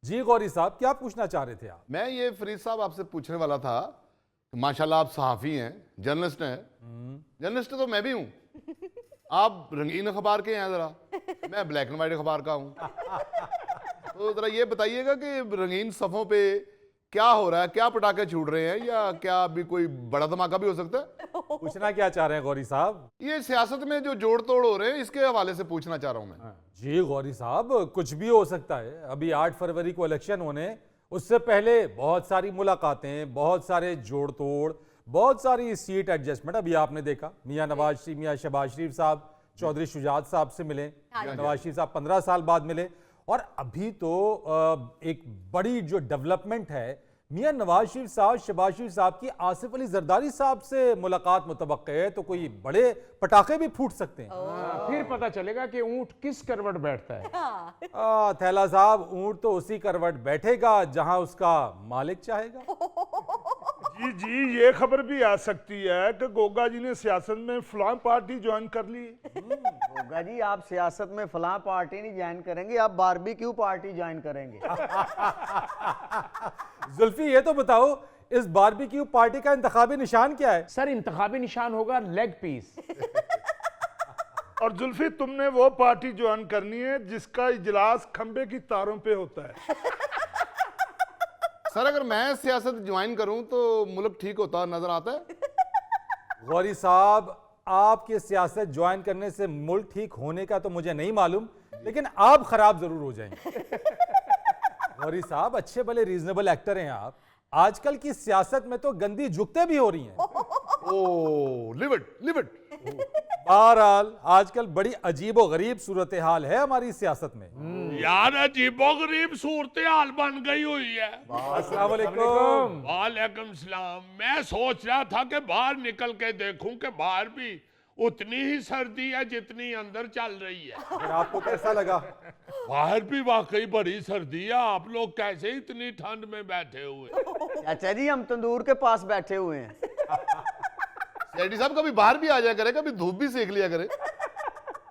जी गौरी साहब, क्या पूछना चाह रहे थे आप? मैं ये फरीद साहब आपसे पूछने वाला था, माशाल्लाह आप सहाफ़ी हैं, जर्नलिस्ट हैं। जर्नलिस्ट तो मैं भी हूँ। आप रंगीन अखबार के हैं ज़रा, मैं ब्लैक एंड वाइट अखबार का हूँ। तो ज़रा ये बताइएगा कि रंगीन सफ़ों पे क्या हो रहा है, क्या पटाखे छूट रहे हैं, या क्या अभी कोई बड़ा धमाका भी हो सकता है? पूछना क्या चाह रहे हैं गौरी साहब? ये सियासत में जो जोड़ तोड़ हो रहे हैं, इसके हवाले से पूछना चाह रहा हूँ मैं। जी गौरी साहब, कुछ भी हो सकता है। अभी 8 फरवरी को इलेक्शन होने, उससे पहले बहुत सारी मुलाकातें, बहुत सारे जोड़ तोड़, बहुत सारी सीट एडजस्टमेंट। अभी आपने देखा मियां नवाज शरीफ, मियां शहबाज शरीफ साहब चौधरी शुजात साहब से मिले, नवाज शरीफ साहब 15 साल बाद मिले। और अभी तो एक बड़ी जो डेवलपमेंट है, मियां नवाज शरीफ साहब, शहबाज शरीफ साहब की आसिफ अली जरदारी साहब से मुलाकात मुतवक्के है, तो कोई बड़े पटाखे भी फूट सकते हैं। फिर पता चलेगा कि ऊंट किस करवट बैठता है। थैला साहब, ऊंट तो उसी करवट बैठेगा जहां उसका मालिक चाहेगा। जी जी, ये खबर भी आ सकती है कि गोगा जी ने सियासत में फलां पार्टी ज्वाइन कर ली। होगा जी, आप सियासत में फलां पार्टी नहीं ज्वाइन करेंगे, आप बारबेक्यू पार्टी ज्वाइन करेंगे। जुल्फी, ये तो बताओ, इस बारबेक्यू पार्टी का इंतखाबी निशान क्या है? सर, इंतखाबी निशान होगा लेग पीस। और जुल्फी, तुमने वो पार्टी ज्वाइन करनी है जिसका इजलास खंबे की तारों पे होता है। सर, अगर मैं सियासत ज्वाइन करूं तो मुल्क ठीक होता नजर आता है? गौरी साहब, आपके सियासत ज्वाइन करने से मुल्क ठीक होने का तो मुझे नहीं मालूम, लेकिन आप खराब जरूर हो जाएंगे। गौरी साहब, अच्छे भले रीजनेबल एक्टर हैं आप। आजकल की सियासत में तो गंदी जुगतें भी हो रही हैं। ओ, लिव इट, लिव इट। बहरहाल, आजकल बड़ी अजीबो गरीब सूरत हाल है हमारी सियासत में। यार, अजीबो गरीब सूरत हाल बन गई हुई है। अस्सलाम वालेकुम। वालेकुम सलाम। मैं सोच रहा था कि बाहर निकल के देखूं कि बाहर भी उतनी ही सर्दी है जितनी अंदर चल रही है। फिर आपको कैसा लगा? बाहर भी वाकई बड़ी सर्दी है। आप लोग कैसे इतनी ठंड में बैठे हुए? चाचा जी, हम तंदूर के पास बैठे हुए हैं। सीआईडी साहब, कभी बाहर भी आ जाया करे, कभी धूप भी सेक लिया करे।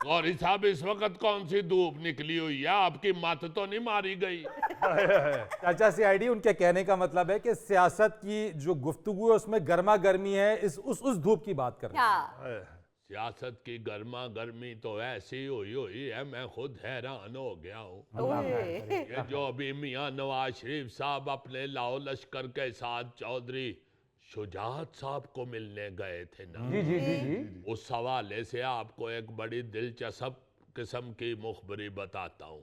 गौरी साहब, इस वक्त कौन सी धूप निकली हुई है? आपकी मत तो नहीं मारी गई? चाचा सीआईडी, उनके कहने का मतलब है कि सियासत की जो गुफ्तगू है उसमें गर्मा गर्मी है, उस धूप की बात कर रहे हैं। सियासत की गर्मा गर्मी तो ऐसी हुई है, मैं खुद हैरान हो गया हूँ। ये जो अभी मियां नवाज शरीफ साहब अपने लाओ लश्कर के साथ चौधरी शुजात साहब को मिलने गए थे ना, जी जी जी जी। उस हवाले से आपको एक बड़ी दिलचस्प किस्म की मुखबरी बताता हूँ।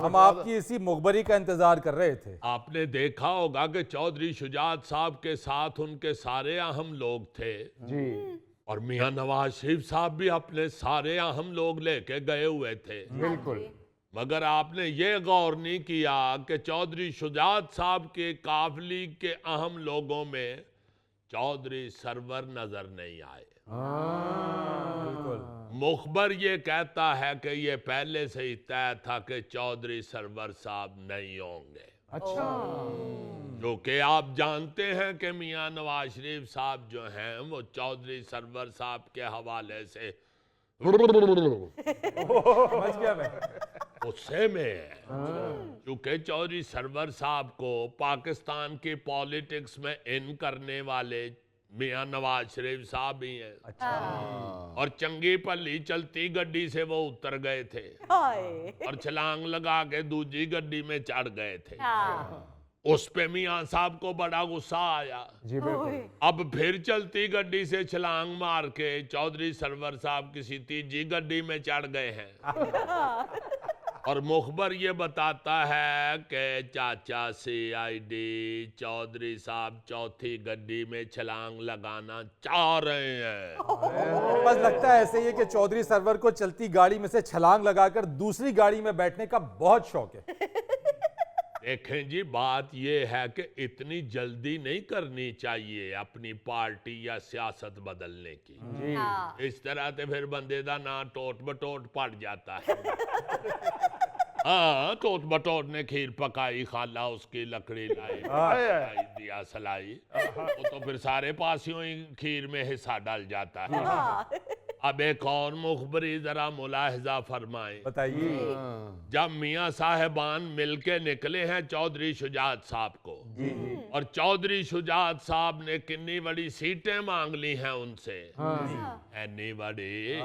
हम आपकी इसी मुखबरी का इंतजार कर रहे थे। आपने देखा होगा कि चौधरी शुजात साहब के साथ उनके सारे अहम लोग थे जी। और मियां नवाज शरीफ साहब भी अपने सारे अहम लोग लेके गए हुए थे। बिल्कुल। मगर आपने ये गौर नहीं किया कि चौधरी शुजात साहब के काफिले के अहम लोगों में चौधरी सरवर नजर नहीं आए। मुखबर ये कहता है कि ये पहले से ही तय था कि चौधरी सरवर साहब नहीं होंगे। अच्छा। जो कि आप जानते हैं कि मियां नवाज शरीफ साहब जो हैं वो चौधरी सरवर साहब के हवाले से समझ गया मैं। गुस्से में है, क्योंकि चौधरी सरवर साहब को पाकिस्तान की पॉलिटिक्स में इन करने वाले मियां नवाज शरीफ साहब ही हैं। अच्छा। और चंगी पल्ली चलती गड्डी से वो उतर गए थे और छलांग लगा के दूसरी गड्डी में चढ़ गए थे। उस पे मियां साहब को बड़ा गुस्सा आया। जी बिल्कुल। अब फिर चलती गड्डी से छलांग मार के चौधरी सरवर साहब किसी तीसरी गड्डी में चढ़ गए हैं। और मुखबर ये बताता है कि चाचा सीआईडी चौधरी साहब चौथी गड्डी में छलांग लगाना चाह रहे हैं। बस लगता है ऐसे ही है कि चौधरी सरवर को चलती गाड़ी में से छलांग लगाकर दूसरी गाड़ी में बैठने का बहुत शौक है। देखें जी, बात यह है कि इतनी जल्दी नहीं करनी चाहिए अपनी पार्टी या सियासत बदलने की। इस तरह से फिर बंदे का ना टोट बटोट पड़ जाता है। हाँ, टोट बटोट ने खीर पकाई, खाला उसकी लकड़ी लाई, दिया सलाई, वो तो फिर सारे पासियों ही खीर में हिस्सा डाल जाता है। अब एक और मुखबरी जरा मुलाहिजा फरमाएं। बताइए। जब मियां साहिबान मिलके निकले हैं चौधरी शुजात साहब को, और चौधरी शुजात साहब ने कितनी बड़ी सीटें मांग ली हैं उनसे, एनी बड़ी।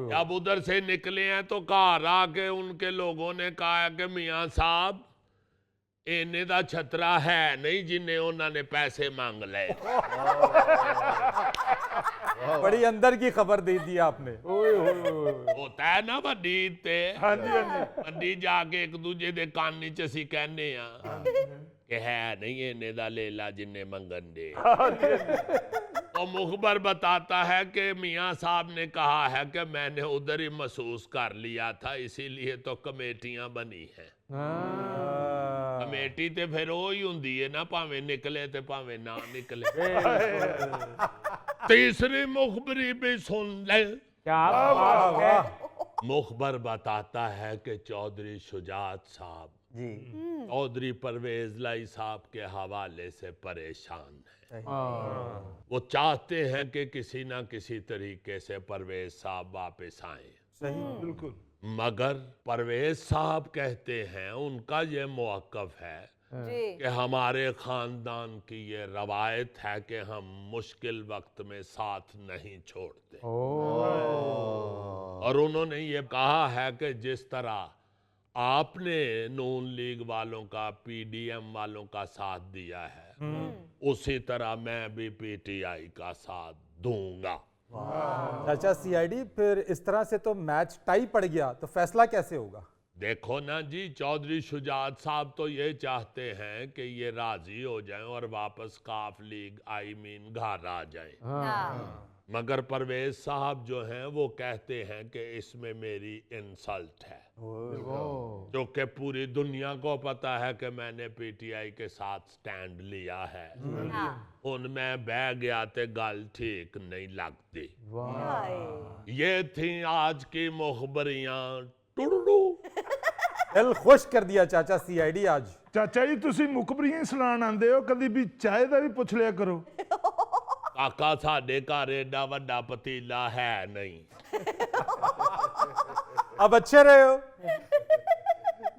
जब उधर से निकले हैं तो घर आके उनके लोगों ने कहा कि मियां साहब इन्हें दा छतरा है नहीं जिन्हें उन्होंने पैसे मांग ले। बड़ी अंदर की खबर दे दी आपने। होता है ना वड्डी ते, हाँ जी हाँ जी, वड्डी जाके एक दूजे दे कान च असी कहने कि है नहीं इन्हें दा लेला जिन्हें मंगन दे। तो मुखबर बताता है कि मियां साहब ने कहा है कि मैंने उधर ही महसूस कर लिया था, इसीलिए तो कमेटियां बनी हैं। कमेटी ते फिर वो ही हुंदी है ना, भावें निकले ते भावें ना निकले। तीसरी मुखबरी भी सुन ले। क्या बात है। मुखबर बताता है कि चौधरी शुजात साहब जी चौधरी परवेज लाई साहब के हवाले से परेशान है। वो चाहते हैं कि किसी ना किसी तरीके से परवेज साहब वापस आए, बिल्कुल। मगर परवेज साहब कहते हैं उनका ये मौक़िफ़ है कि हमारे खानदान की ये रवायत है कि हम मुश्किल वक्त में साथ नहीं छोड़ते। और उन्होंने ये कहा है कि जिस तरह आपने नून लीग वालों का, पीडीएम वालों का साथ दिया है, उसी तरह मैं भी पीटीआई का साथ दूंगा। चाचा सीआईडी, फिर इस तरह से तो मैच टाई पड़ गया, तो फैसला कैसे होगा? देखो ना जी, चौधरी शुजात साहब तो ये चाहते हैं कि ये राजी हो जाएं और वापस काफ लीग घर आ जाएं। मगर परवेज साहब जो हैं वो कहते हैं कि इसमें मेरी इंसल्ट है, जो कि पूरी दुनिया को पता है कि मैंने पीटीआई के साथ स्टैंड लिया है। उनमें बह गया ते गल ठीक नहीं लगती। ये थी आज की मुखबरियां। टुडू दिल खुश कर दिया चाचा सीआईडी आज। चाचा जी तुसी मुखबरियां सुनान आंदे हो, कदी भी चाय दा भी पुछ लिया करो। काका साडे घर एडा वड्डा पतीला है नहीं। अब अच्छे रहे हो।